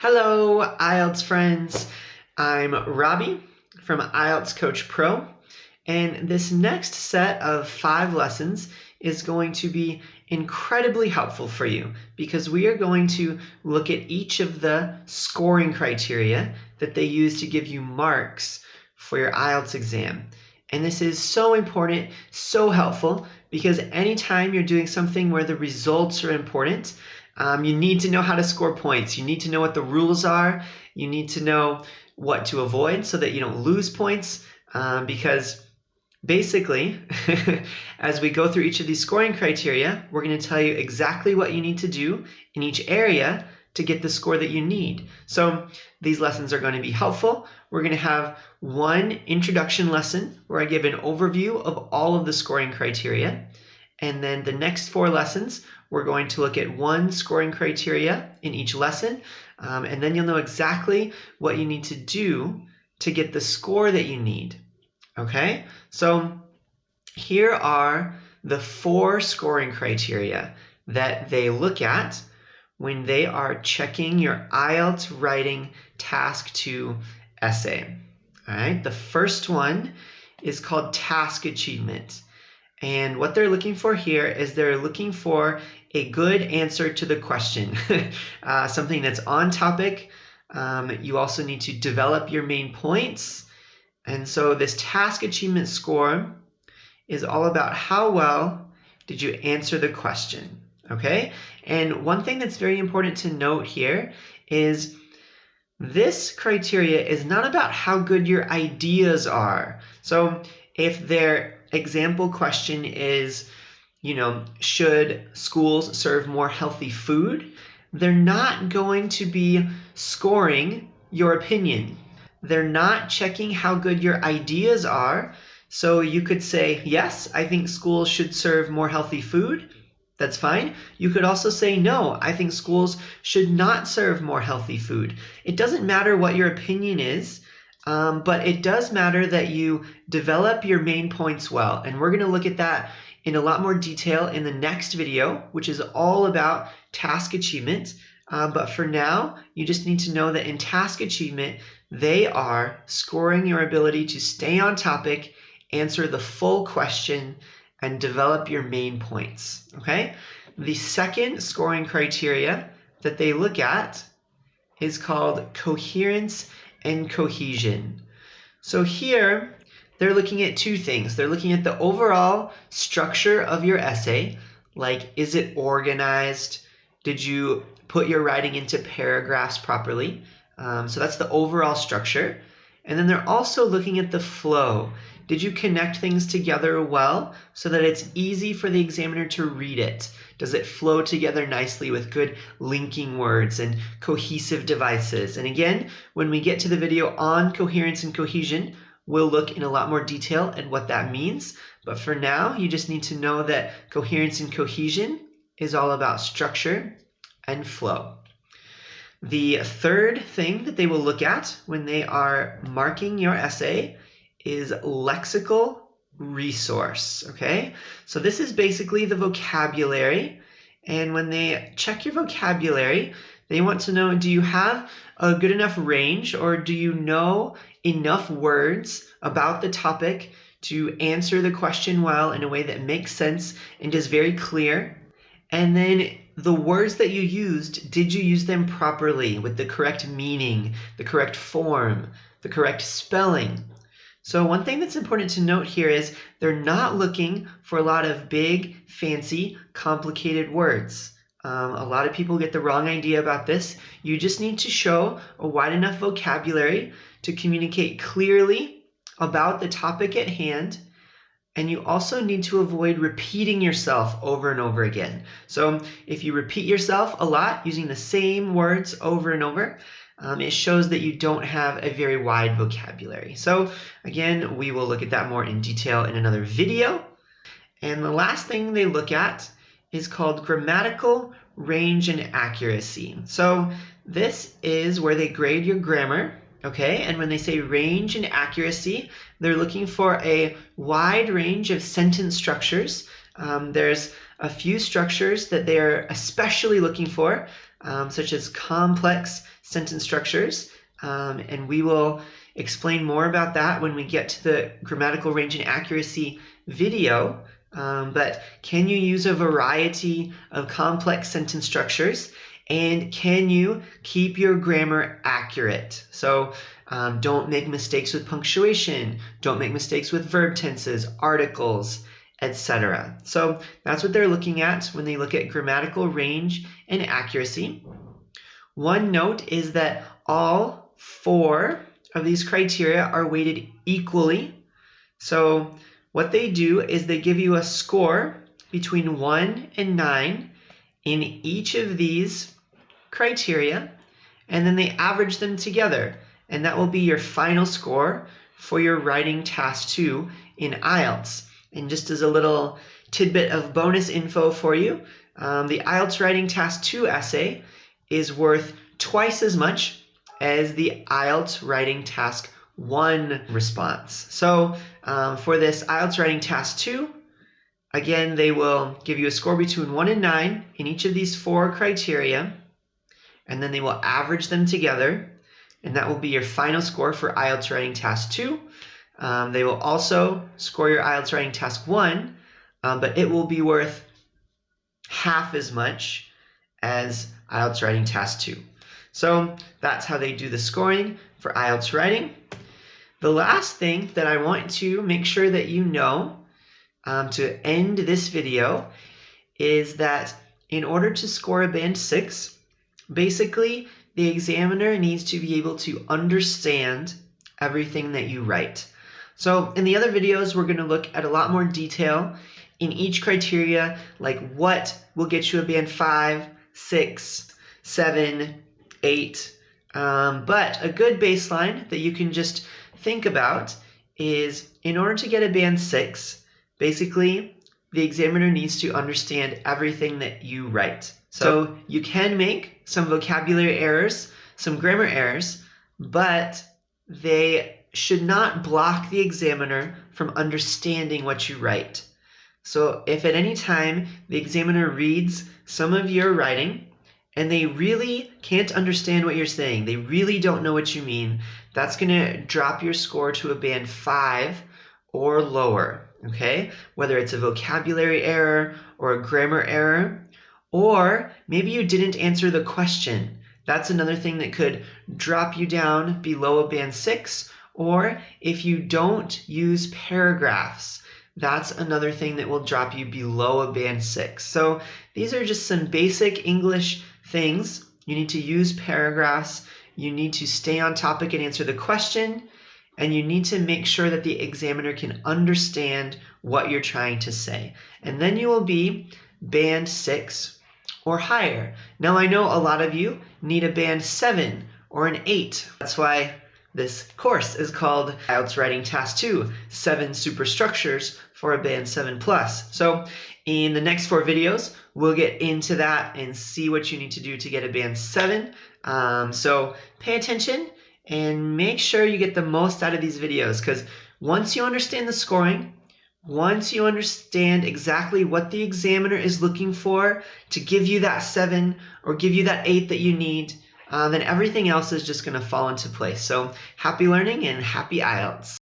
Hello, IELTS friends. I'm Robbie from IELTS Coach Pro, and this next set of 5 lessons is going to be incredibly helpful for you because we are going to look at each of the scoring criteria that they use to give you marks for your IELTS exam. And this is so important, so helpful, because anytime you're doing something where the results are important, you need to know how to score points. You need to know what the rules are. You need to know what to avoid so that you don't lose points, because basically, as we go through each of these scoring criteria, we're going to tell you exactly what you need to do in each area to get the score that you need. So these lessons are going to be helpful. We're going to have one introduction lesson where I give an overview of all of the scoring criteria. And then the next 4 lessons, we're going to look at one scoring criteria in each lesson. And then you'll know exactly what you need to do to get the score that you need. Okay? So here are the 4 scoring criteria that they look at when they are checking your IELTS Writing Task 2 essay. All right? The first one is called Task Achievement. And what they're looking for here is they're looking for a good answer to the question, something that's on topic. You also need to develop your main points. And so this task achievement score is all about how well did you answer the question, okay? And one thing that's very important to note here is this criteria is not about how good your ideas are. So if their example question is, should schools serve more healthy food? They're not going to be scoring your opinion. They're not checking how good your ideas are. So you could say, yes, I think schools should serve more healthy food. That's fine. You could also say, no, I think schools should not serve more healthy food. It doesn't matter what your opinion is, but it does matter that you develop your main points well. And we're going to look at that in a lot more detail in the next video, which is all about task achievement. But for now, you just need to know that in task achievement, they are scoring your ability to stay on topic, answer the full question, and develop your main points, okay? The second scoring criteria that they look at is called Coherence and Cohesion. So here, they're looking at 2 things. They're looking at the overall structure of your essay, like is it organized? Did you put your writing into paragraphs properly? So that's the overall structure. And then they're also looking at the flow. Did you connect things together well so that it's easy for the examiner to read it? Does it flow together nicely with good linking words and cohesive devices? And again, when we get to the video on coherence and cohesion, we'll look in a lot more detail at what that means. But for now, you just need to know that coherence and cohesion is all about structure and flow. The third thing that they will look at when they are marking your essay is lexical resource, okay? So this is basically the vocabulary. And when they check your vocabulary, they want to know, do you have a good enough range, or do you know enough words about the topic to answer the question well in a way that makes sense and is very clear? And then the words that you used, did you use them properly with the correct meaning, the correct form, the correct spelling? So one thing that's important to note here is they're not looking for a lot of big, fancy, complicated words. A lot of people get the wrong idea about this. You just need to show a wide enough vocabulary to communicate clearly about the topic at hand. And you also need to avoid repeating yourself over and over again. So if you repeat yourself a lot using the same words over and over, it shows that you don't have a very wide vocabulary. So again, we will look at that more in detail in another video. And the last thing they look at is called grammatical range and accuracy. So this is where they grade your grammar, okay? And when they say range and accuracy, they're looking for a wide range of sentence structures. There's a few structures that they're especially looking for, such as complex sentence structures, and we will explain more about that when we get to the grammatical range and accuracy video. But can you use a variety of complex sentence structures, and can you keep your grammar accurate? So don't make mistakes with punctuation, don't make mistakes with verb tenses, articles, etc. So that's what they're looking at when they look at grammatical range and accuracy. One note is that all 4 of these criteria are weighted equally. So what they do is they give you a score between 1 and 9 in each of these criteria, and then they average them together, and that will be your final score for your writing task 2 in IELTS. And just as a little tidbit of bonus info for you, the IELTS writing task 2 essay is worth twice as much as the IELTS writing task 1 response. So for this IELTS writing task 2, again, they will give you a score between 1 and 9 in each of these 4 criteria, and then they will average them together, and that will be your final score for IELTS writing task 2. They will also score your IELTS writing task 1, but it will be worth half as much as IELTS writing task 2. So that's how they do the scoring for IELTS writing. The last thing that I want to make sure that you know to end this video is that in order to score a band 6, basically the examiner needs to be able to understand everything that you write. So in the other videos, we're going to look at a lot more detail in each criteria, like what will get you a band 5, 6, 7, 8. But a good baseline that you can just think about is in order to get a band 6, basically the examiner needs to understand everything that you write. So you can make some vocabulary errors, some grammar errors, but they should not block the examiner from understanding what you write. So if at any time the examiner reads some of your writing and they really can't understand what you're saying, they really don't know what you mean, that's going to drop your score to a band 5 or lower, okay? Whether it's a vocabulary error or a grammar error, or maybe you didn't answer the question. That's another thing that could drop you down below a band 6. Or if you don't use paragraphs, that's another thing that will drop you below a band 6. So these are just some basic English things. You need to use paragraphs, you need to stay on topic and answer the question, and you need to make sure that the examiner can understand what you're trying to say. And then you will be band 6 or higher. Now I know a lot of you need a band 7 or an 8. That's why this course is called IELTS Writing Task 2, 7 Superstructures for a Band 7+. So in the next 4 videos, we'll get into that and see what you need to do to get a Band 7. So pay attention and make sure you get the most out of these videos, because once you understand the scoring, once you understand exactly what the examiner is looking for to give you that 7 or give you that 8 that you need, then everything else is just going to fall into place. So happy learning and happy IELTS.